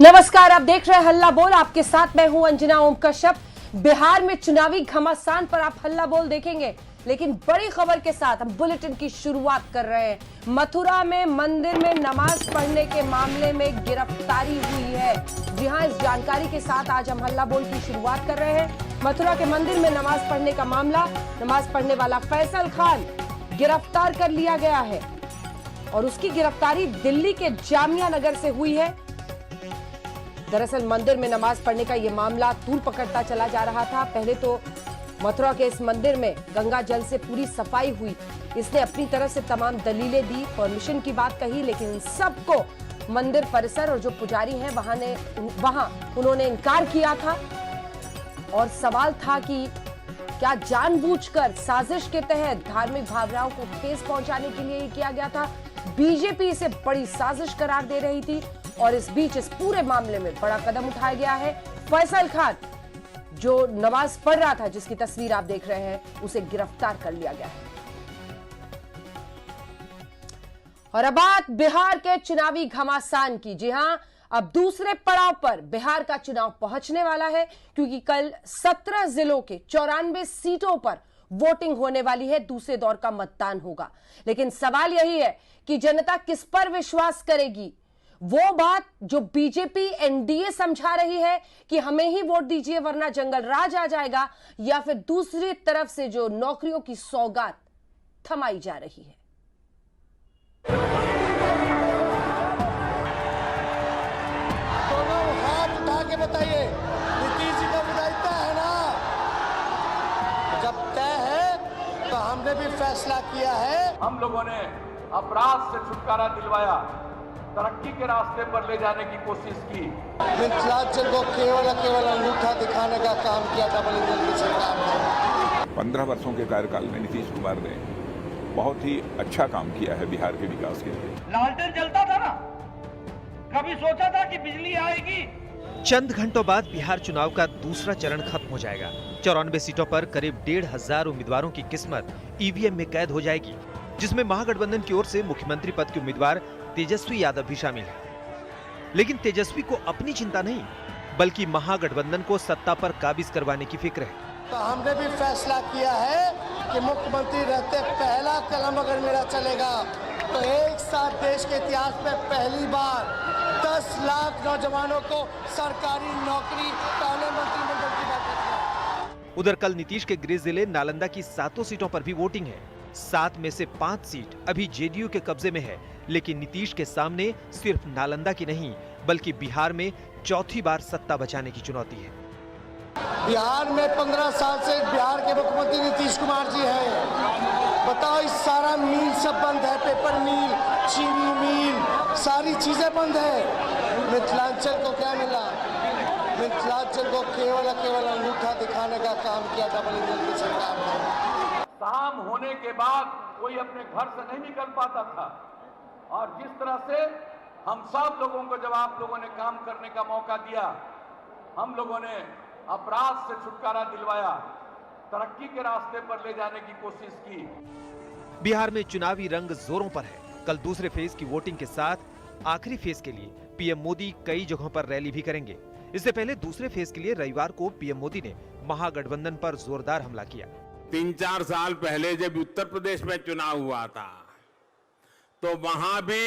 नमस्कार, आप देख रहे हैं हल्ला बोल। आपके साथ मैं हूं अंजना ओम कश्यप। बिहार में चुनावी घमासान पर आप हल्ला बोल देखेंगे, लेकिन बड़ी खबर के साथ हम बुलेटिन की शुरुआत कर रहे हैं। मथुरा में मंदिर में नमाज पढ़ने के मामले में गिरफ्तारी हुई है। जी हां, इस जानकारी के साथ आज हम हल्ला बोल की शुरुआत कर रहे हैं। मथुरा के मंदिर में नमाज पढ़ने का मामला, नमाज पढ़ने वाला फैसल खान गिरफ्तार कर लिया गया है और उसकी गिरफ्तारी दिल्ली के जामिया नगर से हुई है। दरअसल मंदिर में नमाज पढ़ने का यह मामला तूल पकड़ता चला जा रहा था। पहले तो मथुरा के इस मंदिर में गंगा जल से पूरी सफाई हुई। इसने अपनी तरफ से तमाम दलीलें दी, परमिशन की बात कही, लेकिन सबको मंदिर परिसर और जो पुजारी हैं वहां उन्होंने इनकार किया था। और सवाल था कि क्या जानबूझकर साजिश के तहत धार्मिक भावनाओं को ठेस पहुंचाने के लिए किया गया था। बीजेपी इसे बड़ी साजिश करार दे रही थी और इस बीच इस पूरे मामले में बड़ा कदम उठाया गया है। फैसल खान जो नमाज पढ़ रहा था, जिसकी तस्वीर आप देख रहे हैं, उसे गिरफ्तार कर लिया गया है। और अब बात बिहार के चुनावी घमासान की। जी हां, अब दूसरे पड़ाव पर बिहार का चुनाव पहुंचने वाला है, क्योंकि कल 17 जिलों के 94 सीटों पर वोटिंग होने वाली है। दूसरे दौर का मतदान होगा, लेकिन सवाल यही है कि जनता किस पर विश्वास करेगी। वो बात जो बीजेपी एनडीए समझा रही है कि हमें ही वोट दीजिए वरना जंगल राज आ जाएगा, या फिर दूसरी तरफ से जो नौकरियों की सौगात थमाई जा रही है। दोनों हाथ उठा के बताइए, नीतीश जी का विधायिका है ना? जब तय है तो हमने भी फैसला किया है। हम लोगों ने अपराध से छुटकारा दिलवाया, तरक्की के रास्ते पर ले जाने की कोशिश की। मिथिलांचल को केवल अंगूठा दिखाने का काम किया डबल इंजन की सरकार ने। 15 वर्षों के कार्यकाल में नीतीश कुमार ने बहुत ही अच्छा काम किया है बिहार के विकास के लिए। लालटेन जलता था ना, कभी सोचा था कि बिजली आएगी? चंद घंटों बाद बिहार चुनाव का दूसरा चरण खत्म हो जाएगा। 94 सीटों पर करीब 1,500 उम्मीदवारों की किस्मत ईवीएम में कैद हो जाएगी, जिसमें महागठबंधन की ओर से मुख्यमंत्री पद के उम्मीदवार तेजस्वी यादव भी शामिल है। लेकिन तेजस्वी को अपनी चिंता नहीं, बल्कि महागठबंधन को सत्ता पर काबिज करवाने की फिक्र है। तो हमने भी फैसला किया है कि मुख्यमंत्री रहते पहला कदम अगर मेरा चलेगा तो एक साथ देश के इतिहास में पहली बार 10 लाख नौजवानों को सरकारी नौकरी पहले मंत्रिमंडल की बात करेगा। उधर कल नीतीश के गृह जिले नालंदा की 7 सीटों पर भी वोटिंग है। 7 में से 5 सीट अभी जेडीयू के कब्जे में है, लेकिन नीतीश के सामने सिर्फ नालंदा की नहीं, बल्कि बिहार में चौथी बार सत्ता बचाने की चुनौती है। बिहार में 15 साल से बिहार के मुख्यमंत्री नीतीश कुमार जी हैं। बताओ, इस सारा मिल सब बंद है, पेपर मिल, चीनी मिल, सारी चीजें बंद है। मिथिलांचल को क्या मिला? मिथिलांचल को केवल अंगूठा दिखाने का काम किया डबल इंजन की सरकार ने। शाम होने के बाद कोई अपने घर से नहीं निकल पाता था, और जिस तरह से हम सब लोगों को जब आप लोगों ने काम करने का मौका दिया, हम लोगों ने अपराध से छुटकारा दिलवाया, तरक्की के रास्ते पर ले जाने की कोशिश की। बिहार में चुनावी रंग जोरों पर है। कल दूसरे फेज की वोटिंग के साथ आखिरी फेज के लिए पीएम मोदी कई जगहों पर रैली भी करेंगे। इससे पहले दूसरे फेज के लिए रविवार को पीएम मोदी ने महागठबंधन पर जोरदार हमला किया। 3-4 साल पहले जब उत्तर प्रदेश में चुनाव हुआ था, तो वहां भी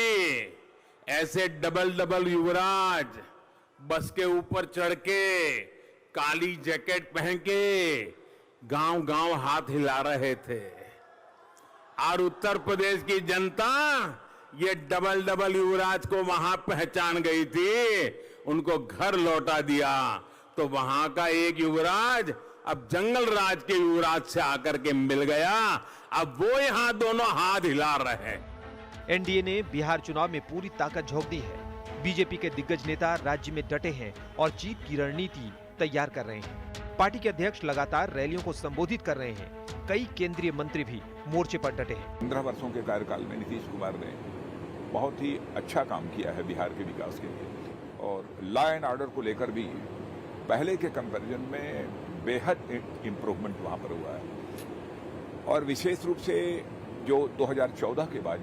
ऐसे डबल युवराज बस के ऊपर चढ़ के काली जैकेट पहन के गांव-गांव हाथ हिला रहे थे, और उत्तर प्रदेश की जनता ये डबल युवराज को वहां पहचान गई थी, उनको घर लौटा दिया। तो वहां का एक युवराज अब जंगल राज के युवराज से आकर के मिल गया। अब वो यहां दोनों हाथ हिला रहे हैं। एनडीए ने बिहार चुनाव में पूरी ताकत झोंक दी है। बीजेपी के दिग्गज नेता राज्य में डटे हैं और जीत की रणनीति तैयार कर रहे हैं। पार्टी के अध्यक्ष लगातार रैलियों को संबोधित कर रहे हैं। कई केंद्रीय मंत्री भी मोर्चे पर डटे हैं। 15 वर्षों के कार्यकाल में नीतीश कुमार ने बहुत ही अच्छा काम किया है बिहार के विकास के लिए, और लॉ एंड ऑर्डर को लेकर भी पहले के कंपैरिजन में बेहद इम्प्रूवमेंट वहाँ पर हुआ है। और विशेष रूप से जो 2014 के बाद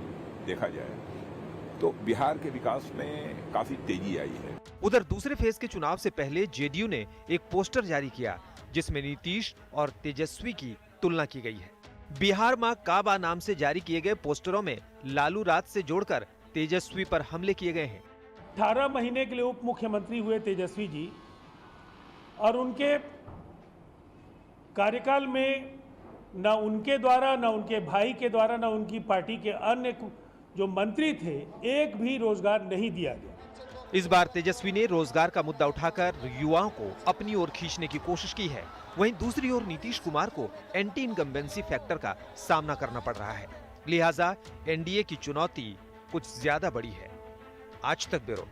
देखा जाए तो बिहार के विकास में काफी तेजी आई है। उधर दूसरे फेज के चुनाव से पहले जेडीयू ने एक पोस्टर जारी किया जिसमें नीतीश और तेजस्वी की तुलना की गई है। बिहार मां काबा नाम से जारी किए गए पोस्टरों में लालू राज से जोड़कर तेजस्वी पर हमले किए गए हैं। 18 महीने के लिए उप मुख्यमंत्री हुए तेजस्वी जी और उनके कार्यकाल में न उनके द्वारा, न उनके भाई के द्वारा, न उनकी पार्टी के अन्य जो मंत्री थे, एक भी रोजगार नहीं दिया गया। इस बार तेजस्वी ने रोजगार का मुद्दा उठाकर युवाओं को अपनी ओर खींचने की कोशिश की है। वहीं दूसरी ओर नीतीश कुमार को एंटी इनकम्बेंसी फैक्टर का सामना करना पड़ रहा है, लिहाजा एनडीए की चुनौती कुछ ज्यादा बड़ी है। आज तक ब्यूरो।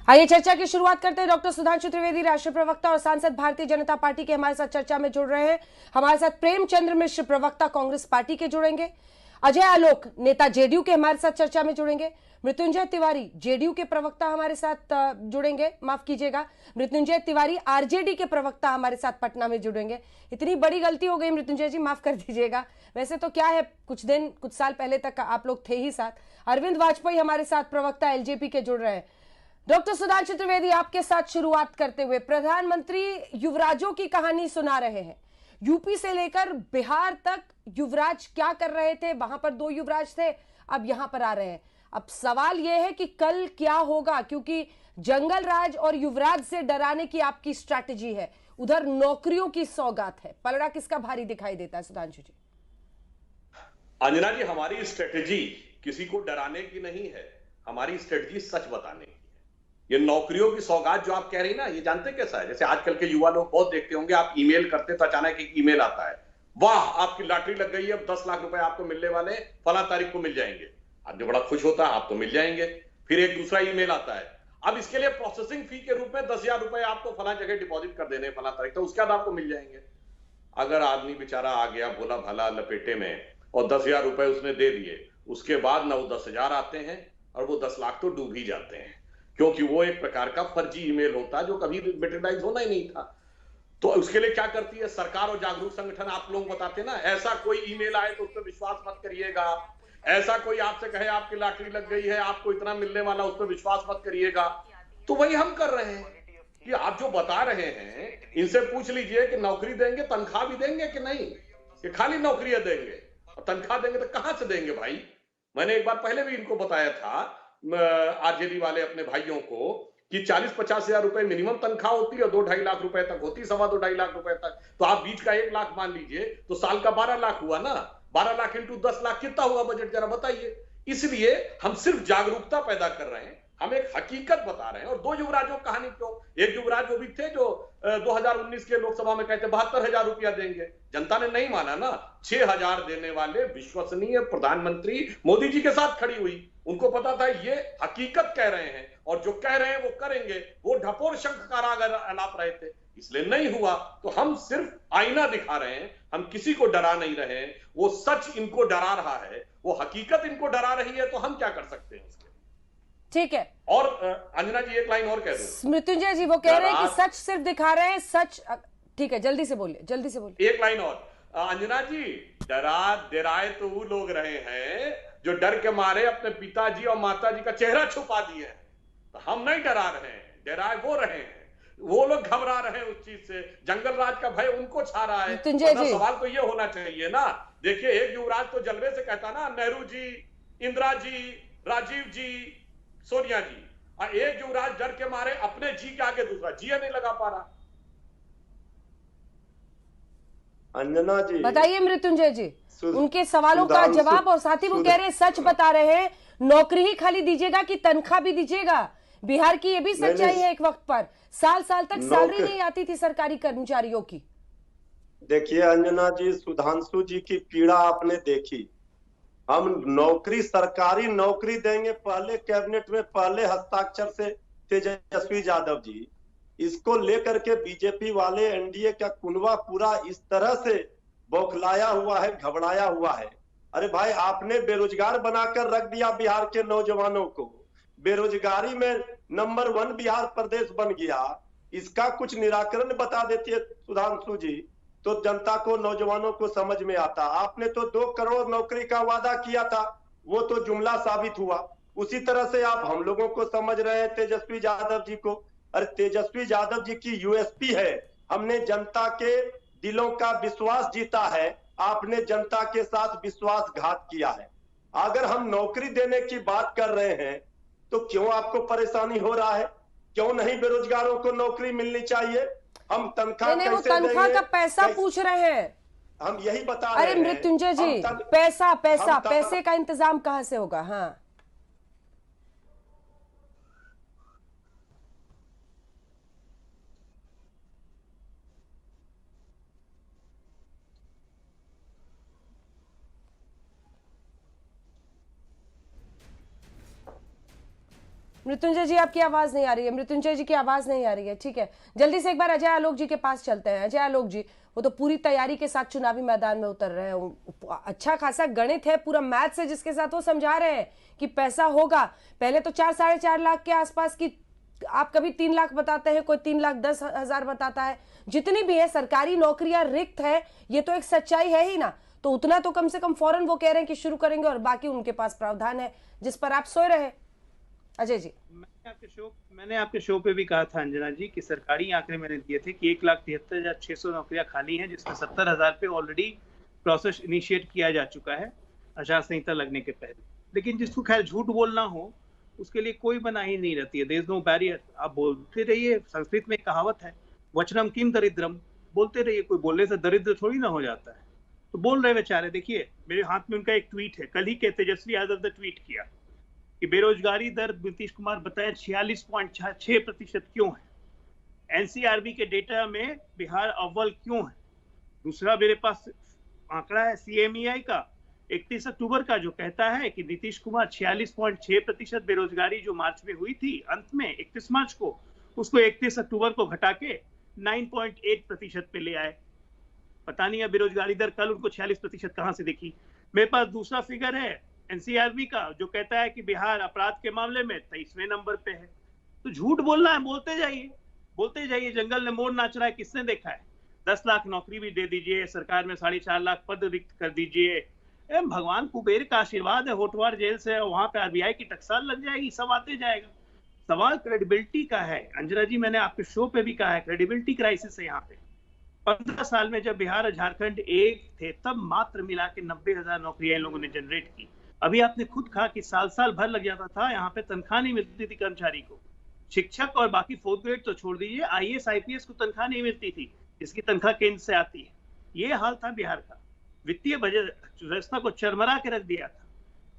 आइए चर्चा की शुरुआत करते हैं। डॉक्टर सुधांशु त्रिवेदी, राष्ट्रीय प्रवक्ता और सांसद भारतीय जनता पार्टी के, हमारे साथ चर्चा में जुड़ रहे हैं। हमारे साथ प्रेमचंद्र मिश्र, प्रवक्ता कांग्रेस पार्टी के, जुड़ेंगे। अजय आलोक, नेता जेडीयू के, हमारे साथ चर्चा में जुड़ेंगे। मृत्युंजय तिवारी, जेडीयू के प्रवक्ता, हमारे साथ जुड़ेंगे। माफ कीजिएगा, मृत्युंजय तिवारी आरजेडी के प्रवक्ता हमारे साथ पटना में जुड़ेंगे। इतनी बड़ी गलती हो गई मृत्युंजय जी, माफ कर दीजिएगा। वैसे तो क्या है, कुछ साल पहले तक आप लोग थे ही साथ। अरविंद वाजपेयी हमारे साथ, प्रवक्ता एलजेपी के, जुड़ रहे हैं। डॉक्टर सुधांशु त्रिवेदी, आपके साथ शुरुआत करते हुए, प्रधानमंत्री युवराजों की कहानी सुना रहे हैं। यूपी से लेकर बिहार तक युवराज क्या कर रहे थे, वहां पर 2 युवराज थे, अब यहां पर आ रहे हैं। अब सवाल यह है कि कल क्या होगा, क्योंकि जंगल राज और युवराज से डराने की आपकी स्ट्रैटेजी है, उधर नौकरियों की सौगात है। पलड़ा किसका भारी दिखाई देता है सुधांशु जी? अंजना जी, हमारी स्ट्रेटेजी किसी को डराने की नहीं है, हमारी स्ट्रेटेजी सच बताने की है। ये नौकरियों की सौगात जो आप कह रही ना, ये जानते कैसा है? जैसे आजकल के युवा लोग बहुत देखते होंगे, आप ईमेल करते तो अचानक एक ईमेल आता है, वाह आपकी लॉटरी लग गई है, अब 10 लाख रुपए आपको मिलने वाले, फला तारीख को मिल जाएंगे। आदमी बड़ा खुश होता है, आप तो मिल जाएंगे। फिर एक दूसरा ईमेल आता है, अब इसके लिए प्रोसेसिंग फी के रूप में 10,000 रुपए आपको फला जगह डिपॉजिट कर देने, फला तारीख, तो उसके बाद आपको मिल जाएंगे। अगर आदमी बेचारा आ गया भोला भाला लपेटे में और 10,000 रुपए उसने दे दिए, उसके बाद ना वो 10,000 आते हैं और वो 10 लाख तो डूब ही जाते हैं, क्योंकि वो एक प्रकार का फर्जी ईमेल होता है जो कभी मटेरियलाइज होना ही नहीं था। तो उसके लिए क्या करती है सरकार और जागरूक संगठन, आप लोग बताते हैं ना, ऐसा कोई ईमेल आए तो उस पर विश्वास मत करिएगा, ऐसा कोई आपसे कहे आपकी लॉटरी लग गई है, आपको इतना मिलने वाला, उस पर विश्वास मत करिएगा। तो वही हम कर रहे हैं कि आप जो बता रहे हैं, इनसे पूछ लीजिए कि नौकरी देंगे, तनख्वाह भी देंगे कि नहीं, कि खाली नौकरियां देंगे और तनख्वाह देंगे तो कहां से देंगे भाई? मैंने एक बार पहले भी इनको बताया था, आरजेडी वाले अपने भाइयों को, कि 40-50 हजार रुपए मिनिमम तनख्वाह होती है और 2-2.5 लाख रुपए तक होती है, 2.25 लाख रुपए तक। तो आप बीच का 1 लाख मान लीजिए, तो साल का 12 लाख हुआ ना, 12 लाख इंटू 10 लाख कितना हुआ बजट, जरा बताइए। इसलिए हम सिर्फ जागरूकता पैदा कर रहे हैं, हम एक हकीकत बता रहे हैं। और 2 युवराजों कहानी क्यों? एक युवराज वो भी थे जो 2019 के लोकसभा में कहते 72,000 रुपया देंगे, जनता ने नहीं माना ना। 6,000 देने वाले विश्वसनीय प्रधानमंत्री मोदी जी के साथ खड़ी हुई, उनको पता था ये हकीकत कह रहे हैं और जो कह रहे हैं वो करेंगे, वो ढपोर शंख कारागर अलाप रहे थे, इसलिए नहीं हुआ। तो हम सिर्फ आईना दिखा रहे हैं, हम किसी को डरा नहीं रहे हैं। वो सच इनको डरा रहा है, वो हकीकत इनको डरा रही है, तो हम क्या कर सकते हैं उसके? ठीक है। और अंजना जी एक लाइन और कह दूं। मृत्युंजय जी वो कह रहे हैं कि सच सिर्फ दिखा रहे हैं, सच। ठीक है, जल्दी से बोलिए, जल्दी से बोलिए। एक लाइन और। अंजना जी, डराए तो वो लोग रहे हैं जो डर के मारे अपने पिताजी और माताजी का चेहरा छुपा दिए हैं। तो हम नहीं डरा रहे हैं, डराए वो रहे हैं, वो लोग घबरा रहे हैं उस चीज से, जंगल राज का भय उनको छा रहा है। सवाल तो ये होना चाहिए ना, देखिए एक युवराज तो जलवे से कहता ना, नेहरू जी, इंदिरा जी, राजीव जी, सोनिया जी, और एक युवराज डर के मारे अपने जी के आगे दूसरा जी नहीं लगा पा रहा। अंजना जी बताइए मृत्युंजय जी उनके सवालों का जवाब, और साथ ही वो कह रहे हैं सच बता रहे हैं, नौकरी ही खाली दीजिएगा कि तनख्वाह भी दीजिएगा। बिहार की ये भी सच्चाई है, एक वक्त पर साल तक सैलरी नहीं आती थी सरकारी कर्मचारियों की। देखिए अंजना जी, सुधांशु जी की पीड़ा आपने देखी। हम नौकरी, सरकारी नौकरी देंगे, पहले कैबिनेट में पहले हस्ताक्षर से तेजस्वी यादव जी, इसको लेकर के बीजेपी वाले एनडीए का कुनवा पूरा इस तरह से बौखलाया हुआ है, घबराया हुआ है। अरे भाई, आपने बेरोजगार बनाकर रख दिया बिहार के नौजवानों को, बेरोजगारी में नंबर 1 बिहार प्रदेश बन गया। इसका कुछ निराकरण बता देती है सुधांशु जी, तो जनता को, नौजवानों को समझ में आता। आपने तो 2 करोड़ नौकरी का वादा किया था, वो तो जुमला साबित हुआ। उसी तरह से आप हम लोगों को समझ रहे हैं तेजस्वी यादव जी को। अरे तेजस्वी यादव जी की यूएसपी है, हमने जनता के दिलों का विश्वास जीता है, आपने जनता के साथ विश्वासघात किया है। अगर हम नौकरी देने की बात कर रहे हैं तो क्यों आपको परेशानी हो रहा है? क्यों नहीं बेरोजगारों को नौकरी मिलनी चाहिए? हम तनख्वाह नहीं, वो कैसे तनख्वाह देंगे? का पैसा पूछ रहे हैं। हम यही बता रहे हैं। अरे मृत्युंजय जी, पैसे का इंतजाम कहां से होगा? हाँ, मृत्युंजय जी आपकी आवाज नहीं आ रही है। मृत्युंजय जी की आवाज नहीं आ रही है। ठीक है, जल्दी से एक बार अजय आलोक जी के पास चलते हैं। अजय आलोक जी, वो तो पूरी तैयारी के साथ चुनावी मैदान में उतर रहे हैं। अच्छा खासा गणित है, पूरा मैथ्स है जिसके साथ वो समझा रहे हैं कि पैसा होगा। पहले तो 4-4.5 लाख के आसपास की, आप कभी 3 लाख बताते हैं, कोई 3,10,000 बताता है। जितनी भी है सरकारी नौकरियां रिक्त है, ये तो एक सच्चाई है ही ना। तो उतना तो कम से कम फौरन वो कह रहे हैं कि शुरू करेंगे, और बाकी उनके पास प्रावधान है जिस पर आप सोए रहे। अजय जी, मैंने आपके शो पे भी कहा था अंजना जी कि सरकारी आंकड़े मैंने दिए थे कि 1,73,600 नौकरियां खाली हैं, जिसमें 70,000 पे ऑलरेडी प्रोसेस इनिशिएट किया जा चुका है आचार संहिता लगने के पहले। लेकिन जिसको खैर झूठ बोलना हो उसके लिए कोई मनाही नहीं रहती है। देयर इज नो बैरियर, आप बोलते रहिए। संस्कृत में एक कहावत है, वचनम किम दरिद्रम, बोलते रहिए। कोई बोलने से दरिद्र थोड़ी ना हो जाता है। तो बोल रहे बेचारे। देखिए मेरे हाथ में उनका एक ट्वीट है, कल ही के तेजस्वी यादव ने ट्वीट किया कि बेरोजगारी दर नीतीश कुमार बताए 46.6% क्यों है, एनसीआरबी के डेटा में बिहार अव्वल क्यों है। दूसरा मेरे पास आंकड़ा है सीएमईआई का 31 अक्टूबर का, जो कहता है कि नीतीश कुमार 46.6% बेरोजगारी जो मार्च में हुई थी, अंत में 31 मार्च को, उसको 31 अक्टूबर को घटा के 9.8% पे ले आए। पता नहीं है बेरोजगारी दर कल उनको 46% कहां से दिखी। मेरे पास दूसरा फिगर है एनसीआरबी का, जो कहता है कि बिहार अपराध के मामले में 23वें नंबर पे है। तो झूठ बोलना है, बोलते जाइए। जंगल में मोर नाच रहा है, किसने देखा है? 10 लाख नौकरी भी दे दीजिए, सरकार में 4.5 लाख पद रिक्त कर दीजिए। भगवान कुबेर का आशीर्वाद है, होटवार जेल से वहां पे आरबीआई की टकसाल लग जाएगी, सब आते जाएगा। सवाल क्रेडिबिलिटी का है अंजना जी, मैंने आपके शो पे भी कहा है, क्रेडिबिलिटी क्राइसिस है यहाँ पे। 15 साल में जब बिहार और झारखंड एक थे, तब मात्र मिला के 90,000 नौकरियां इन लोगों ने जनरेट की। अभी आपने खुद कहा कि साल भर लग जाता था, यहाँ पे तनख्वाह नहीं मिलती थी कर्मचारी को। शिक्षक और बाकी 4th ग्रेड तो छोड़ दीजिए, आईएएस आईपीएस को तनख्वाह नहीं मिलती थी, जिसकी तनख्वाह केंद्र से आती है। ये हाल था बिहार का। वित्तीय बजट व्यवस्था को चरमरा के रख दिया था।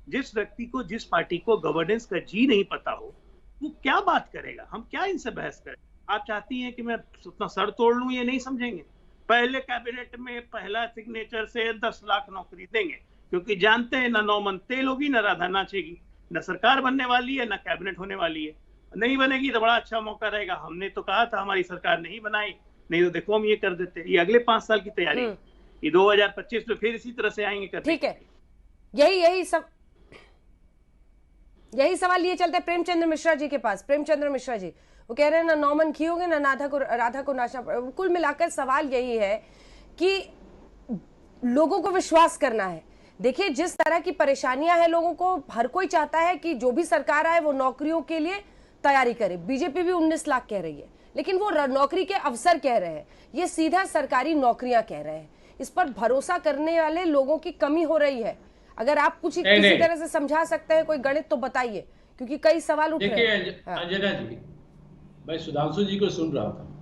जिस व्यक्ति को, जिस पार्टी को गवर्नेंस का जी नहीं पता हो, वो क्या बात करेगा? हम क्या इनसे बहस करें? आप चाहती हैं कि मैं अपना सर तोड़ लूं? ये नहीं समझेंगे। पहले कैबिनेट में पहला सिग्नेचर से 10 लाख नौकरी देंगे, क्योंकि जानते हैं ना 9 मन तेल होगी, ना राधा नाचेगी, ना सरकार बनने वाली है, ना कैबिनेट होने वाली है। नहीं बनेगी तो बड़ा अच्छा मौका रहेगा। हमने तो कहा था हमारी सरकार नहीं बनाई, नहीं तो देखो हम ये कर देते। ये अगले 5 साल की तैयारी, ये 2025 में फिर इसी तरह से आएंगे करते। ठीक है, यही सवाल लिए चलते प्रेमचंद्र मिश्रा जी के पास। प्रेमचंद्र मिश्रा जी, वो कह रहे हैं ना नौमन घी होंगे, ना राधा को नाचना। कुल मिलाकर सवाल यही है कि लोगों को विश्वास करना है। देखिए जिस तरह की परेशानियां हैं लोगों को, हर कोई चाहता है कि जो भी सरकार आए वो नौकरियों के लिए तैयारी करे। बीजेपी भी 19 लाख कह रही है, लेकिन वो नौकरी के अवसर कह रहे हैं, ये सीधा सरकारी नौकरियां कह रहे हैं। इस पर भरोसा करने वाले लोगों की कमी हो रही है। अगर आप कुछ किसी तरह से समझा सकते हैं, कोई गणित तो बताइए, क्योंकि कई सवाल उठ रहे हैं। अंजना जी, मैं सुधांशु जी को सुन रहा था।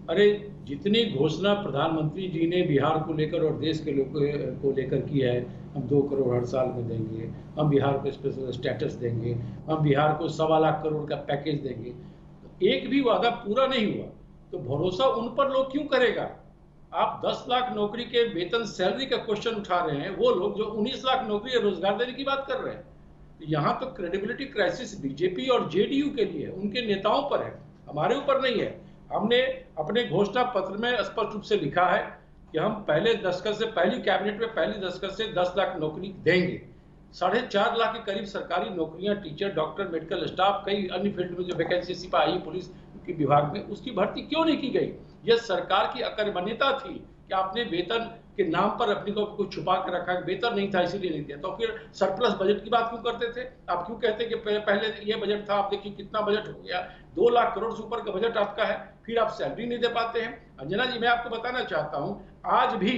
अरे जितनी घोषणा प्रधानमंत्री जी ने बिहार को लेकर और देश के लोगों को लेकर की है, हम 2 करोड़ हर साल में देंगे, हम बिहार को स्पेशल स्टेटस देंगे, हम बिहार को 1.25 लाख करोड़ का पैकेज देंगे, तो एक भी वादा पूरा नहीं हुआ। तो भरोसा उन पर लोग क्यों करेगा? आप 10 लाख नौकरी के वेतन सैलरी का क्वेश्चन उठा रहे हैं, वो लोग जो 19 लाख नौकरी रोजगार देने की बात कर रहे हैं। यहाँ तो क्रेडिबिलिटी क्राइसिस बीजेपी और जेडीयू के लिए, उनके नेताओं पर है, हमारे ऊपर नहीं है। हमने अपने घोषणा पत्र में स्पष्ट रूप से लिखा है कि हम पहले दस्तखत से, पहली कैबिनेट में पहली दस्तखत से 10 लाख नौकरी देंगे। 4.5 लाख के करीब सरकारी नौकरियां, टीचर, डॉक्टर, मेडिकल स्टाफ, कई अन्य फील्ड में जो वैकेंसी सिपाही, पुलिस के विभाग में, उसकी भर्ती क्यों नहीं की गई? यह सरकार की अकर्मण्यता थी कि आपने वेतन कि नाम पर अपनी को कुछ छुपा कर रखा, बेहतर नहीं था इसीलिए नहीं दिया। तो फिर सरप्लस बजट की बात क्यों करते थे? आप क्यों कहते कि पहले ये बजट था, आप देखिए कितना बजट हो गया, 2 लाख करोड़ से ऊपर का बजट आपका है, फिर आप सैलरी नहीं दे पाते हैं। अंजना जी, मैं आपको बताना चाहता हूं, आज भी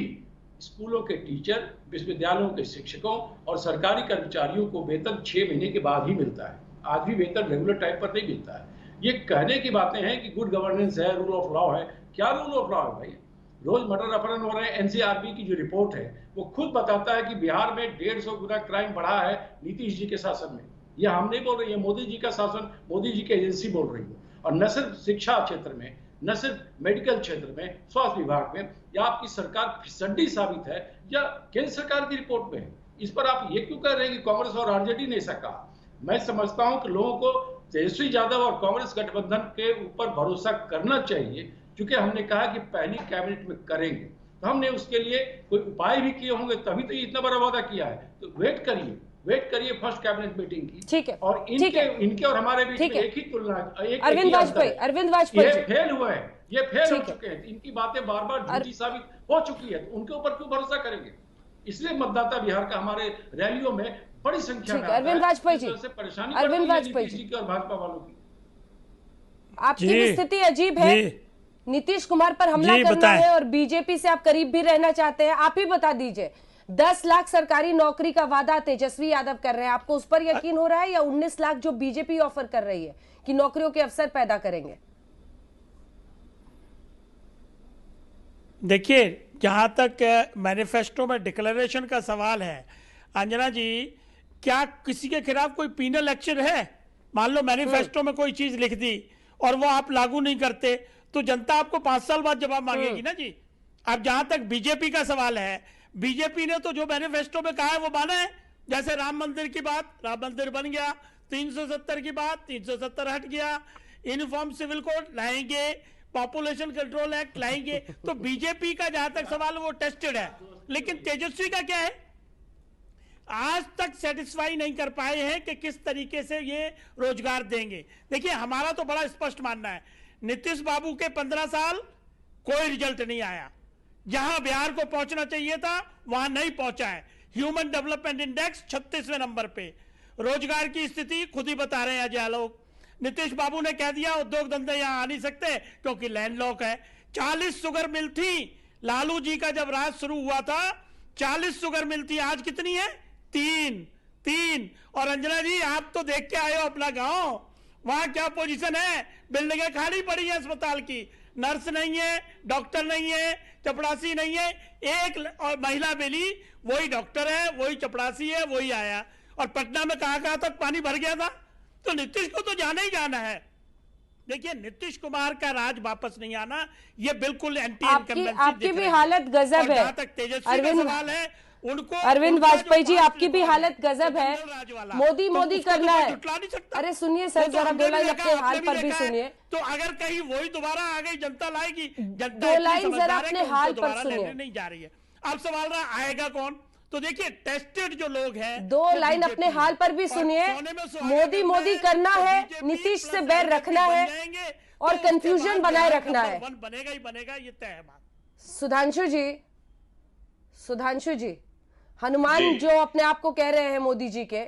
स्कूलों के टीचर, विश्वविद्यालयों के शिक्षकों और सरकारी कर्मचारियों को वेतन 6 महीने के बाद ही मिलता है। आज भी वेतन रेगुलर टाइम पर नहीं मिलता है। ये कहने की बातें हैं कि गुड गवर्नेंस है, रूल ऑफ लॉ है। क्या रूल ऑफ लॉ है भाई? रोज मर्डर अपहरण हो रहे हैं। एनसीआरबी की जो रिपोर्ट है वो खुद बताता है कि बिहार में 150 गुना क्राइम बढ़ा है नीतीश जी के शासन में। ये हम नहीं बोल रहे हैं, मोदी जी का शासन, मोदी जी की एजेंसी बोल रही है। और न सिर्फ शिक्षा क्षेत्र में, न सिर्फ मेडिकल क्षेत्र में, स्वास्थ्य विभाग में, या आपकी सरकार फिसड्डी साबित है या केंद्र सरकार की रिपोर्ट में है। इस पर आप ये क्यों कह रहे हैं कि कांग्रेस और आरजेडी ने ऐसा कहा? मैं समझता हूं कि लोगों को तेजस्वी यादव और कांग्रेस गठबंधन के ऊपर भरोसा करना चाहिए, क्योंकि हमने कहा कि पहली कैबिनेट में करेंगे, तो हमने उसके लिए कोई उपाय भी किए होंगे, तभी तो इतना बड़ा वादा किया है। तो वेट करिए फर्स्ट कैबिनेट मीटिंग की। ठीक है, और इनके और हमारे बीच में एक ही तुलना, अरविंद वाजपेयी ये फेल हुए हैं, ये फेल हो चुके हैं। इनकी बातें बार बार झूठी साबित हो चुकी है, तो उनके ऊपर क्यों भरोसा करेंगे? इसलिए मतदाता बिहार का हमारे रैलियों में बड़ी संख्या में अरविंद वाजपेयी जी, परेशानी अरविंद वाजपेयी जी और भाजपा वालों की। आपकी स्थिति अजीब है। नीतीश कुमार पर हमला करना है और बीजेपी से आप करीब भी रहना चाहते हैं। आप ही बता दीजिए, 10 लाख सरकारी नौकरी का वादा तेजस्वी यादव कर रहे हैं, आपको उस पर यकीन हो रहा है, या 19 लाख जो बीजेपी ऑफर कर रही है कि नौकरियों के अवसर पैदा करेंगे? देखिए, जहां तक मैनिफेस्टो में डिक्लेरेशन का सवाल है, अंजना जी, क्या किसी के खिलाफ कोई पीनल एक्शन है? मान लो मैनिफेस्टो में कोई चीज लिख दी और वो आप लागू नहीं करते, तो जनता आपको 5 साल बाद जवाब मांगेगी ना जी। अब जहां तक बीजेपी का सवाल है, बीजेपी ने तो जो मैनिफेस्टो में कहा है वो माना है। जैसे राम मंदिर की बात, राम मंदिर बन गया, 370 की बात, 370 हट गया, यूनिफॉर्म सिविल कोड लाएंगे, पॉपुलेशन कंट्रोल एक्ट लाएंगे। तो बीजेपी का जहां तक सवाल वो टेस्टेड है, लेकिन तेजस्वी का क्या है? आज तक सेटिस्फाई नहीं कर पाए हैं कि किस तरीके से ये रोजगार देंगे। देखिए, हमारा तो बड़ा स्पष्ट मानना है, नीतीश बाबू के 15 साल कोई रिजल्ट नहीं आया। जहां बिहार को पहुंचना चाहिए था वहां नहीं पहुंचा है। ह्यूमन डेवलपमेंट इंडेक्स 36वें नंबर पे। रोजगार की स्थिति खुद ही बता रहे हैं अजय आलोक। नीतीश बाबू ने कह दिया उद्योग धंधे यहां आ नहीं सकते क्योंकि लैंडलॉक है। 40 शुगर मिल थी लालू जी का जब राज शुरू हुआ था, 40 शुगर मिल थी, आज कितनी है? 3। और अंजना जी, आप तो देख के आए हो अपना गांव, वहां क्या पोजीशन है? बिल्डिंगें खाली पड़ी है अस्पताल की, नर्स नहीं है, डॉक्टर नहीं है, चपड़ासी नहीं है। एक और महिला मिली, वही डॉक्टर है, वही चपड़ासी है, वही आया। और पटना में कहां तक पानी भर गया था। तो नीतीश को तो जाना ही जाना है। देखिए, नीतीश कुमार का राज वापस नहीं आना, ये बिल्कुल एंटी इनकम्बेंसी। आपकी भी हालत गजब है। जहां तक तेजस्वी का सवाल है, उनको अरविंद वाजपेयी जी, आपकी भी हालत गजब है। मोदी करना है। अरे सुनिए सर, जरा 2 लाइन अपने हाल पर भी सुनिए। तो अगर कहीं वही दोबारा आ गई, जनता लाएगी। 2 लाइन जरा अपने हाल पर सुनिए। नहीं जा रही है। अब सवाल रहा आएगा कौन? तो देखिए, टेस्टेड जो लोग हैं, 2 लाइन अपने हाल पर भी सुनिए। मोदी करना है, नीतीश से बैर रखना है और कंफ्यूजन बनाए रखना है। बनेगा ही बनेगा, ये तय है बात। सुधांशु जी, हनुमान जो अपने आप को कह रहे हैं मोदी जी के,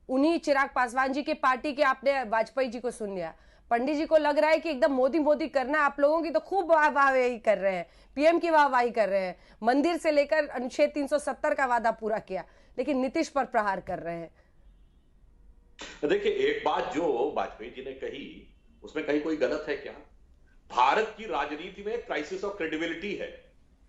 उन्हीं चिराग पासवान जी के पार्टी के आपने वाजपेयी जी को सुन लिया। पंडित जी को लग रहा है कि एकदम मोदी करना है। आप लोगों की तो खूब वाहवाही कर रहे हैं, पीएम की वाहवाही कर रहे हैं, मंदिर से लेकर अनुच्छेद 370 का वादा पूरा किया, लेकिन नीतीश पर प्रहार कर रहे हैं। देखिए, एक बात जो वाजपेयी जी ने कही, उसमें कहीं कोई गलत है क्या? भारत की राजनीति में क्राइसिस ऑफ क्रेडिबिलिटी है,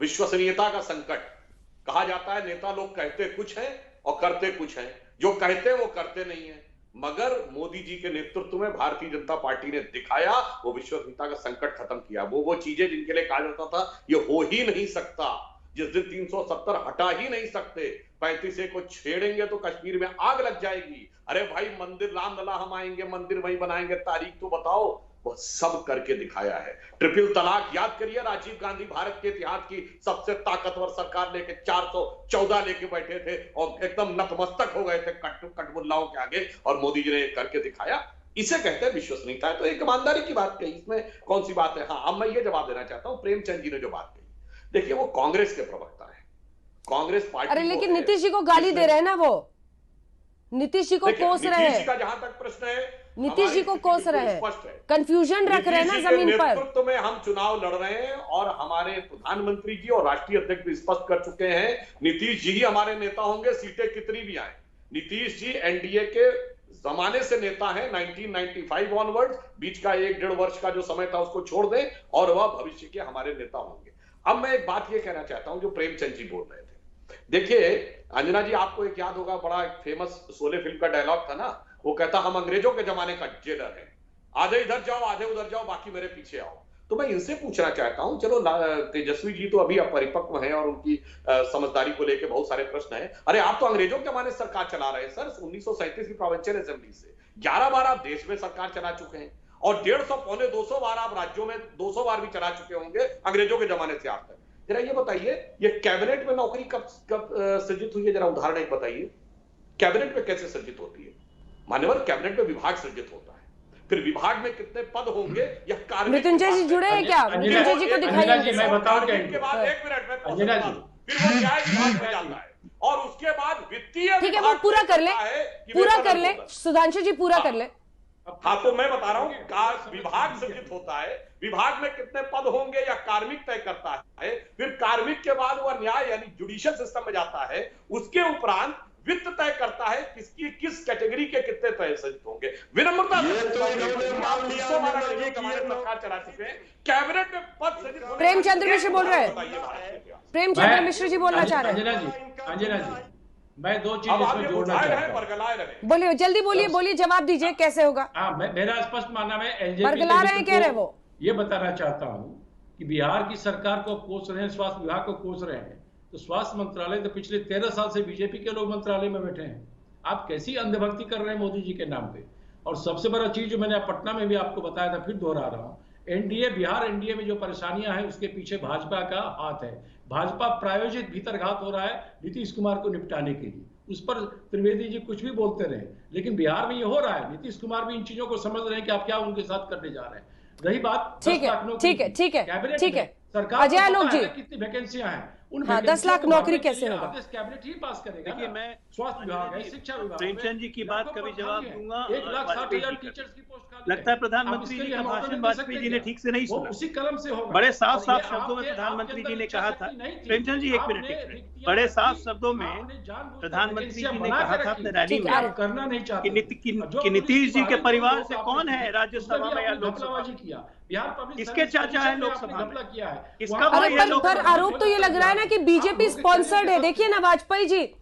विश्वसनीयता का संकट। कहा जाता है नेता लोग कहते कुछ है और करते कुछ है, जो कहते वो करते नहीं है। मगर मोदी जी के नेतृत्व में भारतीय जनता पार्टी ने दिखाया, वो विश्वसनीयता का संकट खत्म किया। वो चीजें जिनके लिए कहा जाता था ये हो ही नहीं सकता, जिस दिन 370 हटा ही नहीं सकते, 35A को छेड़ेंगे तो कश्मीर में आग लग जाएगी। अरे भाई, मंदिर रामलला हम आएंगे, मंदिर वहीं बनाएंगे, तारीख तो बताओ। वो सब करके दिखाया है। ट्रिपल तलाक याद करिए, राजीव गांधी भारत के इतिहास की सबसे ताकतवर सरकार लेके 414 लेके बैठे थे और एकदम नतमस्तक हो गए थे कटमुल्लाओं के आगे, और मोदी जी ने करके दिखाया। इसे कहते हैं विश्वसनीयता। तो एक ईमानदारी की बात कही, इसमें कौन सी बात है? हाँ, अब मैं ये जवाब देना चाहता हूं। प्रेमचंद जी ने जो बात कही, देखिए, वो कांग्रेस के प्रवक्ता है, कांग्रेस पार्टी अरे लेकिन नीतीश जी को गाली दे रहे हैं ना, वो नीतीश जी को कोस रहे नीतीश जी का हैं, जहां तक प्रश्न है, नीतीश जी को कोस रहे हैं, स्पष्ट है, कंफ्यूजन रख रहे हैं ना जमीन पर। नेतृत्व में हम चुनाव लड़ रहे हैं और हमारे प्रधानमंत्री जी और राष्ट्रीय अध्यक्ष भी स्पष्ट कर चुके हैं, नीतीश जी ही हमारे नेता होंगे, सीटें कितनी भी आए। नीतीश जी एनडीए के जमाने से नेता हैं, 1995 ऑनवर्ड, बीच का 1-1.5 वर्ष का जो समय था उसको छोड़ दें, और वह भविष्य के हमारे नेता होंगे। अब मैं एक बात ये कहना चाहता हूं जो प्रेमचंद जी बोल रहे थे। देखिए अंजना जी, आपको एक याद होगा, बड़ा एक फेमस शोले फिल्म का डायलॉग था ना, वो कहता हम अंग्रेजों के जमाने का जेलर है, आधे इधर जाओ आधे उधर जाओ, बाकी मेरे पीछे आओ। तो मैं इनसे पूछना चाहता हूं, चलो तेजस्वी जी तो अभी अपरिपक्व हैं और उनकी समझदारी को लेकर बहुत सारे प्रश्न हैं, अरे आप तो अंग्रेजों के जमाने सरकार चला रहे हैं सर, 1937 की प्रोविंशियल असेंबली से 11 बार आप देश में सरकार चला चुके हैं, और 150 पौने 200 बार आप राज्यों में 200 बार भी चला चुके होंगे अंग्रेजों के जमाने से आज तक। जरा ये बताइए, ये कैबिनेट में नौकरी कब सृजित हुई है, जरा उदाहरण एक बताइए, कैबिनेट में कैसे सृजित होती है? मान्यवर, कैबिनेट में विभाग सृजित होता है, फिर विभाग में कितने पद होंगे यह कार्य। मृत्युंजय जी जुड़े हैं क्या? मृत्युंजय जी को दिखाइए। मैं बताऊं क्या के बाद 1 मिनट में अंजना जी, फिर वो न्याय विभाग में जाता है, और उसके बाद वित्तीय, ठीक है, वो पूरा कर ले, पूरा कर ले, सुधांशु जी पूरा कर ले। हाँ, तो मैं बता रहा हूं कि विभाग सृजित होता है, विभाग में कितने पद होंगे या कार्मिक तय करता है, फिर कार्मिक के बाद वह न्याय यानी जुडिशियल सिस्टम में जाता है, उसके उपरांत वित्त तय करता है किसकी किस कैटेगरी के कितने तय सृजित होंगे। विनम्रता से सरकार चला चुके हैं, कैबिनेट में पद सृजित। प्रेमचंद्र मिश्र बोल रहे हैं, प्रेमचंद्र मिश्र जी बोलना चाह रहे हैं। अंजना जी, मैं 2 चीज इसमें जोड़ना चाहता हूं। बोलिए, जल्दी बोलिए, बोलिए, जवाब दीजिए, कैसे होगा? हाँ, मेरा स्पष्ट मानना है एलजेपी बरगला रहे हैं, कह रहे वो। ये बताना चाहता हूं कि बिहार की सरकार को कोस रहे हैं, स्वास्थ्य विभाग को कोस रहे हैं, तो स्वास्थ्य मंत्रालय तो पिछले 13 साल से बीजेपी के लोग मंत्रालय में बैठे हैं। आप कैसी अंधभक्ति कर रहे हैं मोदी जी के नाम पे? और सबसे बड़ा चीज जो मैंने पटना में भी आपको बताया था, फिर दोहरा रहा हूं, एनडीए, बिहार एनडीए में जो परेशानियां हैं उसके पीछे भाजपा का हाथ है। भाजपा प्रायोजित भीतरघात हो रहा है नीतीश कुमार को निपटाने के लिए। उस पर त्रिवेदी जी कुछ भी बोलते रहे, लेकिन बिहार में ये हो रहा है। नीतीश कुमार भी इन चीजों को समझ रहे हैं कि आप क्या उनके साथ करने जा रहे हैं। रही बात, ठीक है, ठीक है, ठीक है, ठीक है, सरकार अजय आलोक जी, कितनी वैकेंसियां हैं, उन 10 लाख नौकरी कैसे होगा? कैबिनेट ही पास करेगा। देखिए, मैं स्वास्थ्य विभाग है, शिक्षा विभाग, प्रेमचंद जी की बात का भी जवाब दूंगा। 1,60,000 टीचर्स की पोस्ट खाली लगता है प्रधानमंत्री जी का भाषण वाजपेयी जी ने ठीक से नहीं सुना, उसी कलम से होगा। बड़े साफ साफ शब्दों में प्रधानमंत्री जी ने कहा था, प्रेमचंद जी एक मिनट, बड़े साफ शब्दों में प्रधानमंत्री जी ने कहा था अपने रैली में करना नहीं चाहते कि नीतीश जी के परिवार से कौन है राज्यसभा में या लोकसभा किया, किसके चाचा है लोकसभा में, किसका भाई है लोकसभा? पर आरोप तो ये लग रहा है ना कि बीजेपी स्पॉन्सर्ड है। देखिए ना वाजपेयी जी,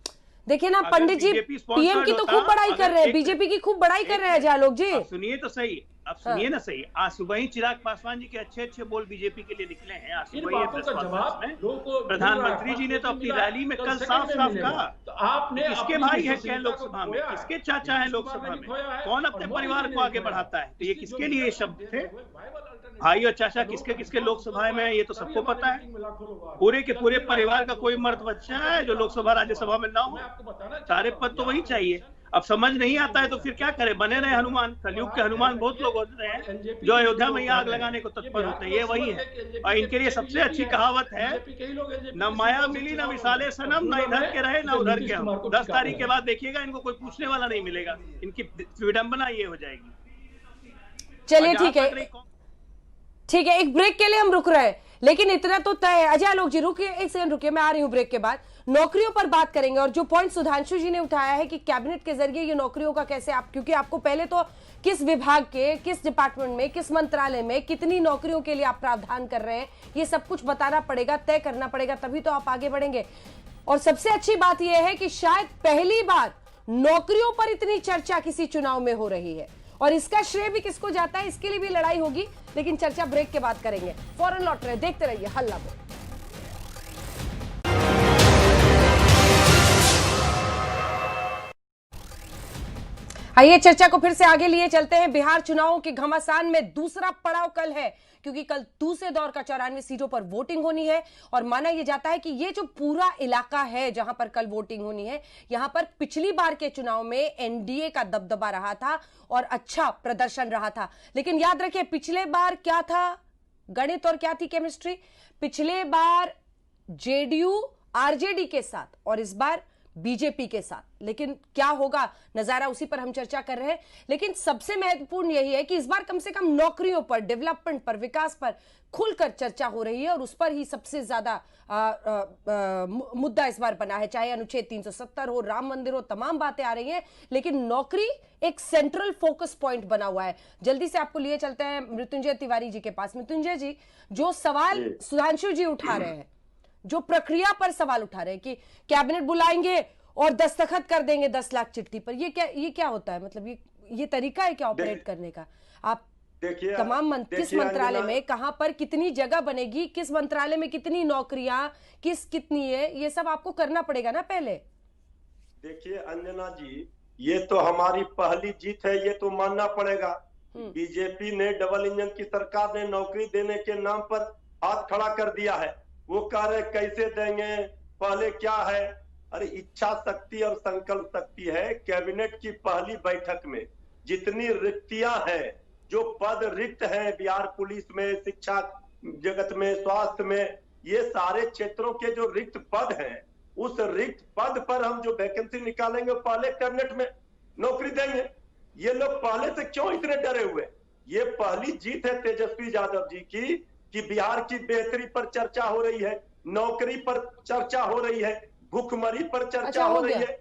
देखिए ना पंडित जी पीएम की तो खूब बड़ाई कर रहे हैं, बीजेपी की खूब बड़ाई कर रहे हैं अजय आलोक जी। सुनिए तो सही, अब सुनिए ना सही, आज सुबह ही चिराग पासवान जी के अच्छे बोल बीजेपी के लिए निकले हैं। आज सुबह ही प्रधानमंत्री जी ने तो अपनी रैली में कल साफ साफ कहा, आपने किसके भाई है क्या लोकसभा में, किसके चाचा है लोकसभा में, कौन अपने परिवार को आगे बढ़ाता है, तो ये किसके लिए ये शब्द थे, भाई और चाचा किसके किसके लोकसभा में, ये तो सबको पता है। पूरे के पूरे परिवार का कोई मर्द बच्चा है जो लोकसभा राज्यसभा में ना हो, सारे पद तो वही चाहिए। अब समझ नहीं आता है तो फिर क्या करे, बने रहे हनुमान। कलयुग के हनुमान बहुत लोग होते हैं जो अयोध्या में आग लगाने को तत्पर होते हैं, ये वही है। और इनके लिए सबसे अच्छी कहावत है, न माया मिली न मिसाले सनम, न इधर के रहे न उधर के हम। 10 तारीख के बाद देखिएगा इनको कोई पूछने वाला नहीं मिलेगा, इनकी विडंबना ये हो जाएगी। चलिए ठीक है, एक ब्रेक के लिए हम रुक रहे हैं, लेकिन इतना तो तय है। अजय आलोक जी रुकिए, एक सेकंड रुकिए, मैं आ रही हूं ब्रेक के बाद। नौकरियों पर बात करेंगे और जो पॉइंट सुधांशु जी ने उठाया है कि कैबिनेट के जरिए ये नौकरियों का कैसे आप, क्योंकि आपको पहले तो किस विभाग के, किस डिपार्टमेंट में, किस मंत्रालय में कितनी नौकरियों के लिए आप प्रावधान कर रहे हैं, ये सब कुछ बताना पड़ेगा, तय करना पड़ेगा, तभी तो आप आगे बढ़ेंगे। और सबसे अच्छी बात यह है कि शायद पहली बार नौकरियों पर इतनी चर्चा किसी चुनाव में हो रही है, और इसका श्रेय भी किसको जाता है, इसके लिए भी लड़ाई होगी, लेकिन चर्चा ब्रेक के बाद करेंगे। फौरन लौट रहे, देखते रहिए हल्ला बोल। आइए चर्चा को फिर से आगे लिए चलते हैं। बिहार चुनावों के घमासान में दूसरा पड़ाव कल है, क्योंकि कल दूसरे दौर का 94 सीटों पर वोटिंग होनी है, और माना यह जाता है कि ये जो पूरा इलाका है जहां पर कल वोटिंग होनी है, यहां पर पिछली बार के चुनाव में एनडीए का दबदबा रहा था और अच्छा प्रदर्शन रहा था। लेकिन याद रखिए पिछले बार क्या था गणित और क्या थी केमिस्ट्री, पिछले बार जेडीयू आरजेडी के साथ और इस बार बीजेपी के साथ। लेकिन क्या होगा नजारा, उसी पर हम चर्चा कर रहे हैं। लेकिन सबसे महत्वपूर्ण यही है कि इस बार कम से कम नौकरियों पर, डेवलपमेंट पर, विकास पर खुलकर चर्चा हो रही है और उस पर ही सबसे ज्यादा मुद्दा इस बार बना है। चाहे अनुच्छेद 370 हो, राम मंदिर हो, तमाम बातें आ रही हैं, लेकिन नौकरी एक सेंट्रल फोकस पॉइंट बना हुआ है। जल्दी से आपको लिए चलते हैं मृत्युंजय तिवारी जी के पास। मृत्युंजय जी, जो सवाल सुधांशु जी उठा रहे हैं, जो प्रक्रिया पर सवाल उठा रहे हैं कि कैबिनेट बुलाएंगे और दस्तखत कर देंगे 10 लाख चिट्ठी पर, ये क्या होता है? मतलब ये तरीका है क्या ऑपरेट करने का? आप देखिए, तमाम किस मंत्रालय में, कहां पर कितनी जगह बनेगी, किस मंत्रालय में कितनी नौकरियां, कितनी है, ये सब आपको करना पड़ेगा ना पहले। देखिए अंजना जी, ये तो हमारी पहली जीत है, ये तो मानना पड़ेगा। बीजेपी ने, डबल इंजन की सरकार ने नौकरी देने के नाम पर हाथ खड़ा कर दिया है। वो कह रहे कैसे देंगे, पहले क्या है। अरे इच्छा शक्ति और संकल्प शक्ति है। कैबिनेट की पहली बैठक में जितनी रिक्तियां हैं, जो पद रिक्त हैं बिहार पुलिस में, शिक्षा जगत में, स्वास्थ्य में, ये सारे क्षेत्रों के जो रिक्त पद हैं, उस रिक्त पद पर हम जो वैकेंसी निकालेंगे पहले कैबिनेट में नौकरी देंगे। ये लोग पहले से क्यों इतने डरे हुए? ये पहली जीत है तेजस्वी यादव जी की कि बिहार की बेहतरी पर चर्चा हो रही है, नौकरी पर चर्चा हो रही है, भूखमरी पर चर्चा हो रही है।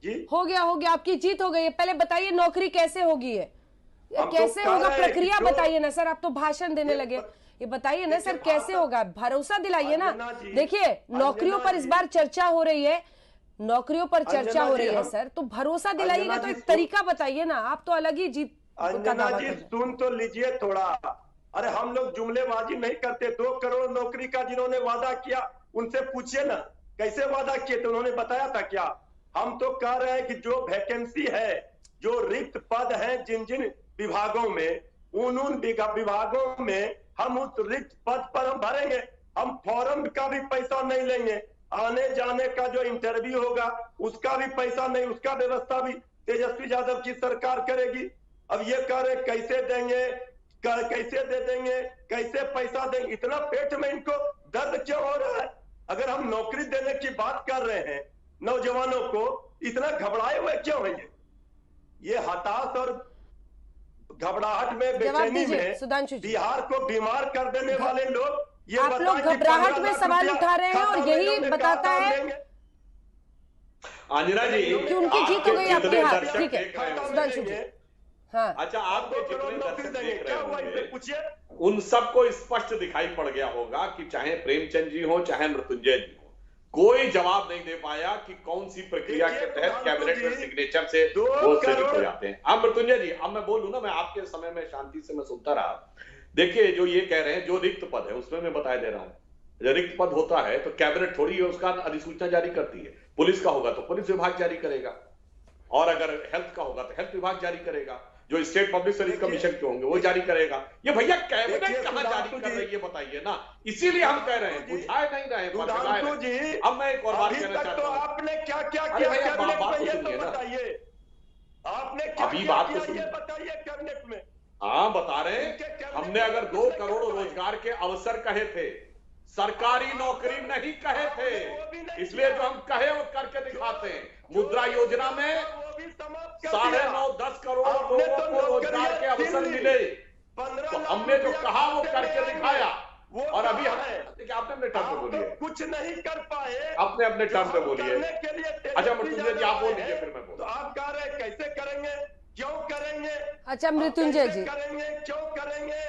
जी हो गया, आपकी जीत हो गई है। पहले बताइए नौकरी कैसे होगी है? कैसे होगा, प्रक्रिया बताइए ना सर। आप तो भाषण देने लगे, ये बताइए ना सर कैसे होगा, भरोसा दिलाइए ना। देखिए नौकरियों पर इस बार चर्चा हो रही है, नौकरियों पर चर्चा हो रही है सर, तो भरोसा दिलाइएगा तो एक तरीका बताइए ना। आप तो अलग ही जीत का दावा कर रहे हैं। सुन तो लीजिए थोड़ा। अरे हम लोग जुमलेबाजी नहीं करते। 2 करोड़ नौकरी का जिन्होंने वादा किया उनसे पूछिए ना कैसे वादा किए थे, उन्होंने बताया था क्या? हम तो कह रहे हैं कि जो वैकेंसी है, जो रिक्त पद हैं जिन जिन विभागों में, उन विभागों में हम उस रिक्त पद पर हम भरेंगे। हम फॉर्म का भी पैसा नहीं लेंगे, आने जाने का जो इंटरव्यू होगा उसका भी पैसा नहीं, उसका व्यवस्था भी तेजस्वी यादव की सरकार करेगी। अब ये कह रहे कैसे देंगे, कैसे दे देंगे, कैसे पैसा देंगे, इतना पेट में इनको दर्द क्यों हो रहा है? अगर हम नौकरी देने की बात कर रहे हैं नौजवानों को, इतना घबराए हुए क्यों हैं? ये हताश और घबराहट में, बेचैनी में बिहार को बीमार कर देने वाले लोग, ये आप लोग घबराहट में सवाल उठा रहे हैं और यही बताता है अंजना जी कि उनकी जीत हो गई आपके हाथ। ठीक है सुधांशु जी। हाँ। अच्छा, आपके जितने दर्शक देख रहे होंगे उन सबको स्पष्ट दिखाई पड़ गया होगा कि चाहे प्रेमचंद जी हो चाहे मृत्युंजय जी हो, कोई जवाब नहीं दे पाया कि कौन सी प्रक्रिया के तहत कैबिनेट में सिग्नेचर से वो से हो जाते हैं। अब मृत्युंजय जी, अब मैं बोलूं ना, मैं आपके समय में शांति से मैं सुनता रहा। देखिए जो ये कह रहे हैं, जो रिक्त पद है उसमें मैं बताया दे रहा हूँ, जो रिक्त पद होता है तो कैबिनेट थोड़ी है उसका अधिसूचना जारी करती है। पुलिस का होगा तो पुलिस विभाग जारी करेगा, और अगर हेल्थ का होगा तो हेल्थ विभाग जारी करेगा, जो स्टेट पब्लिक सर्विस कमीशन के होंगे वो जारी करेगा। ये भैया कैबिनेट कहां जारी कर रही है बताइए ना, इसीलिए हम कह रहे हैं बुझाए नहीं रहे। अब मैं एक और बात कहना चाहता हूं, आपने क्या क्या किया कैबिनेट में, ये तो बताइए। आपने अभी बात तो सुनिए, बताइए कैबिनेट में। हाँ बता रहे हैं, हमने अगर 2 करोड़ रोजगार के अवसर कहे थे, सरकारी नौकरी नहीं कहे थे, इसलिए जो हम कहे वो करके दिखाते हैं। मुद्रा योजना में 9.5-10 करोड़ लोगों को रोजगार के अवसर मिले, तो हमने जो कहा वो करके दिखाया। और अभी आपने अपने टर्म पे बोलिए, कुछ नहीं कर पाए, अपने टर्म पे बोलिए। अच्छा मृत्युंजय जी आप बोल दीजिए, फिर मैं बोलूं। आप कह रहे कैसे करेंगे, क्यों करेंगे? अच्छा मृत्युंजय जी, करेंगे क्यों करेंगे,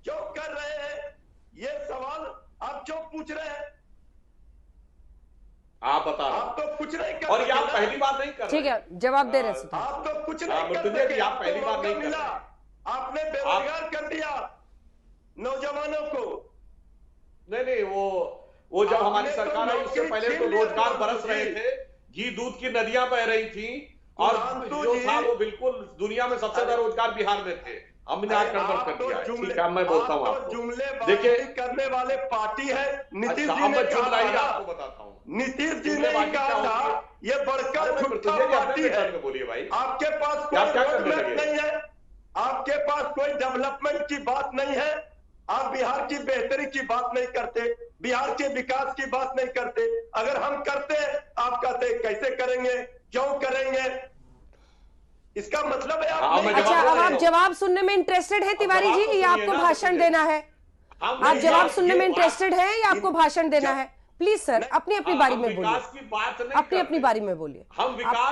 क्यों कर रहे हैं, ये सवाल आप क्यों पूछ रहे हैं? आप बता रहे, आप तो कुछ नहीं कर, और ये आप पहली बार नहीं कर रहे। ठीक है जवाब दे रहे हैं। आप तो कुछ नहीं मृत्युंजय जी, आप पहली बार नहीं कर रहे। आपने बेरोजगार कर दिया नौजवानों को। नहीं, वो जब हमारी सरकार आई उससे पहले तो रोजगार बरस रहे थे, घी दूध की नदियां बह रही थी, और जो था वो बिल्कुल दुनिया में सबसे ज्यादा रोजगार बिहार में थे। हमने आज गड़बड़ कर दिया। ठीक है, मैं बोलता हूँ आपको, देखिए करने वाले पार्टी है नीतीश जी ने कहा, आपको बताता हूँ, नीतीश जी ने कहा था ये बढ़कर झूठा पार्टी है। बोलिए भाई, आपके पास कोई डेवलपमेंट नहीं है, आपके पास कोई डेवलपमेंट की बात नहीं है, आप बिहार की बेहतरी की बात नहीं करते। बिहार के विकास की बात नहीं करते। अगर हम करते आप कहते कैसे करेंगे, क्यों करेंगे, इसका मतलब है आप नहीं। अच्छा, अब आप जवाब सुनने में इंटरेस्टेड है तिवारी जी, या आपको भाषण देना है? आप जवाब सुनने में इंटरेस्टेड है या आपको भाषण देना है? प्लीज सर, अपनी अपनी बारी में बोलिए, अपनी अपनी बारी में बोलिए।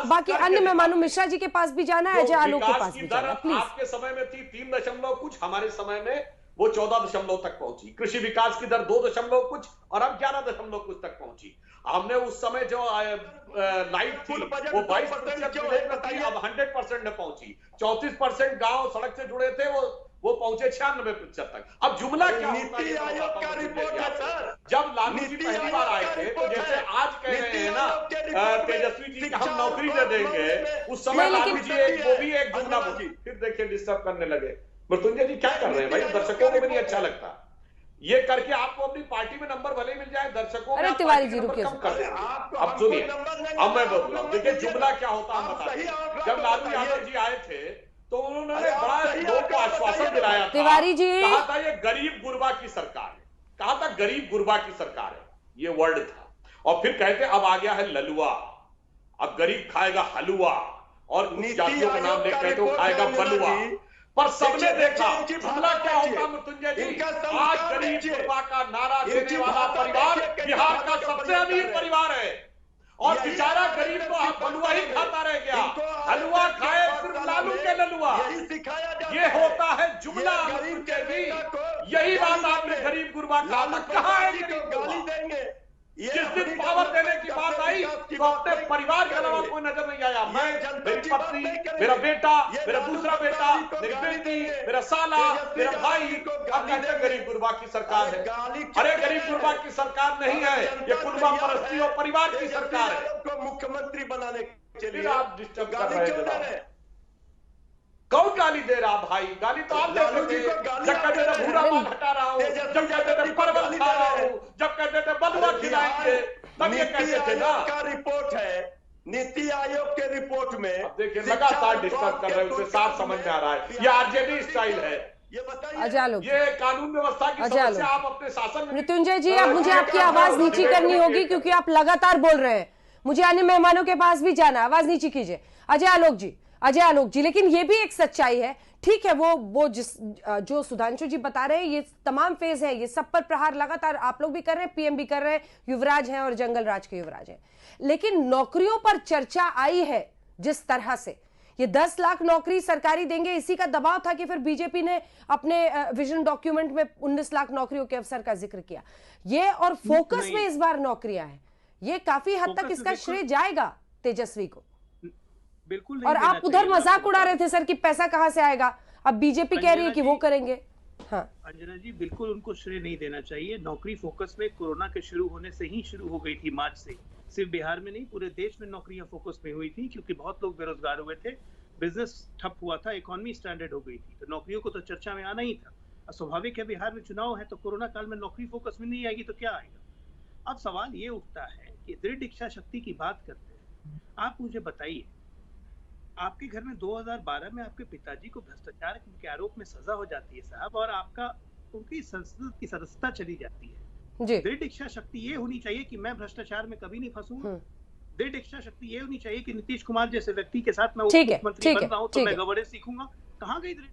बाकी अन्य मेहमानों, मिश्रा जी के पास भी जाना है, अजय आलोक के पास भी जाना है, प्लीज। आपके समय में थी 3 दशमलव कुछ, हमारे समय में वो 14 दशमलव तक पहुंची। कृषि विकास की दर 2 दशमलव कुछ और अब 11 दशमलव कुछ तक पहुंची। हमने उस समय जो लाइट थी वो 22% थी, अब 100% में पहुंची। 34% गांव सड़क से जुड़े थे, वो पहुंचे 96% तक। अब जुमला क्या होता है? आयोग का रिपोर्ट है सर। जब लालू जी पहली बार आए थे, तो जैसे आज कह रहे हैं ना तेजस्वी जी कि हम नौकरी दे देंगे, उस समय लालू जी वो भी एक जुमला बोली, फिर देखिए डिस्टर्ब करने लगे। मृत्युंजय जी क्या कर रहे हैं भाई? दर्शकों को भी नहीं अच्छा लगता ये करके। आपको अपनी पार्टी में नंबर भले मिल जाए, दर्शकों अरे तिवारी जी रुकिए, अब सुनिए, अब मैं बोल रहा हूँ। देखिए जुमला क्या होता है बता। जब लालू यादव जी आए थे तो उन्होंने बड़ा लोगों को आश्वासन दिलाया था, तिवारी जी कहा था ये गरीब गुरबा की सरकार है, कहा था गरीब गुरबा की सरकार है, ये वर्ड था। और फिर कहते अब आ गया है ललुआ, अब गरीब खाएगा हलुआ, और कुछ जातियों का नाम लेकर कहते वो खाएगा बलुआ। पर सबने देखा जुमला क्या होता मृत्युंजय जी। आज गरीब गुरबा का नारा देने वाला परिवार बिहार का सबसे अमीर परिवार है, और बेचारा गरीब तो हलुआ ही खाता रह गया। हलुआ खाए सिर्फ लालू के ललुआ, ये होता है जुमला मृत्युंजय जी। यही बात आपने गरीब गुरबा कहा था, कहाँ है गरीब गुरबा? जिस दिन पावर देने की बात आई तो अपने परिवार के अलावा कोई नजर नहीं आया। मैं, मेरी पत्नी, मेरा बेटा, मेरा दूसरा बेटा, मेरी बेटी, मेरा साला, मेरा भाई, अब कहते हैं गरीब गुरबा की सरकार है। अरे गरीब गुरबा की सरकार नहीं है, ये गुरबा परस्ती और परिवार की सरकार है। मुख्यमंत्री बनाने के लिए आप डिस्टर्ब कर रहे हैं। कौन गाली दे रहा भाई? गाली तो आप देते थे। जब कहते थे भूरा माल हटा रहा हूँ, जब कहते थे परवल खा रहा हूँ, जब कहते थे बलुआ खिलाएंगे, तब ये कहते थे ना। का रिपोर्ट है, नीति आयोग के रिपोर्ट में। अब देखिए लगातार डिस्टर्ब कर रहे हैं, उसे साफ समझ में आ रहा है ये आरजेडी स्टाइल है। अजय आलोक, ये कानून व्यवस्था की समस्या आप अपने शासन में। मृत्युंजय जी, अब मुझे आपकी आवाज नीची करनी होगी क्योंकि आप लगातार बोल रहे हैं। मुझे अन्य मेहमानों के पास भी जाना, आवाज नीची कीजिए। अजय आलोक जी, लेकिन ये भी एक सच्चाई है, ठीक है, वो जो सुधांशु जी बता रहे हैं, ये तमाम फेज है, ये सब पर प्रहार लगातार आप लोग भी कर रहे हैं, पीएम भी कर रहे हैं, युवराज हैं और जंगल राज के युवराज हैं। लेकिन नौकरियों पर चर्चा आई है जिस तरह से, ये 10 लाख नौकरी सरकारी देंगे, इसी का दबाव था कि फिर बीजेपी ने अपने विजन डॉक्यूमेंट में 19 लाख नौकरियों के अवसर का जिक्र किया। ये और फोकस में इस बार नौकरियां हैं, ये काफी हद तक इसका श्रेय जाएगा तेजस्वी को। बिल्कुल और आप उधर मजाक उड़ा रहे थे सर कि पैसा कहां से आएगा, अब बीजेपी कह रही है कि वो करेंगे। हाँ अंजना जी, बिल्कुल उनको श्रेय नहीं देना चाहिए। नौकरी फोकस में कोरोना के शुरू होने से ही शुरू हो गई थी, मार्च से। सिर्फ बिहार में नहीं, पूरे देश में नौकरियां फोकस में हुई थी, क्योंकि बहुत लोग बेरोजगार हुए थे, बिजनेस ठप हुआ था, इकोनॉमी स्टैंडर्ड हो गई थी, तो नौकरियों को तो चर्चा में आना ही था। स्वाभाविक है, बिहार में चुनाव है, तो कोरोना काल में नौकरी फोकस में नहीं आएगी तो क्या आएगा। अब सवाल ये उठता है कि दृढ़ इच्छा शक्ति की बात करते हैं। आप मुझे बताइए, आपके घर में 2012 में आपके पिताजी को भ्रष्टाचार के आरोप में सजा हो जाती है साहब, और आपका उनकी संसद की सदस्यता चली जाती है। दृढ़ इच्छा शक्ति ये होनी चाहिए कि मैं भ्रष्टाचार में कभी नहीं फंसूंगा। दृढ़ इच्छा शक्ति ये होनी चाहिए कि नीतीश कुमार जैसे व्यक्ति के साथ मैं मुख्यमंत्री बन रहा हूं तो मैं गवर्नेंस सीखूंगा। कहां गई दृढ़।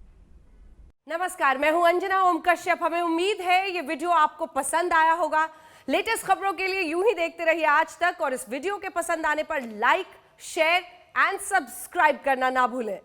नमस्कार, मैं हूं अंजना ओम कश्यप। हमें उम्मीद है ये वीडियो आपको पसंद आया होगा। लेटेस्ट खबरों के लिए यूं ही देखते रहिए आज तक, और इस वीडियो के पसंद आने पर लाइक, शेयर एंड सब्सक्राइब करना ना भूलें।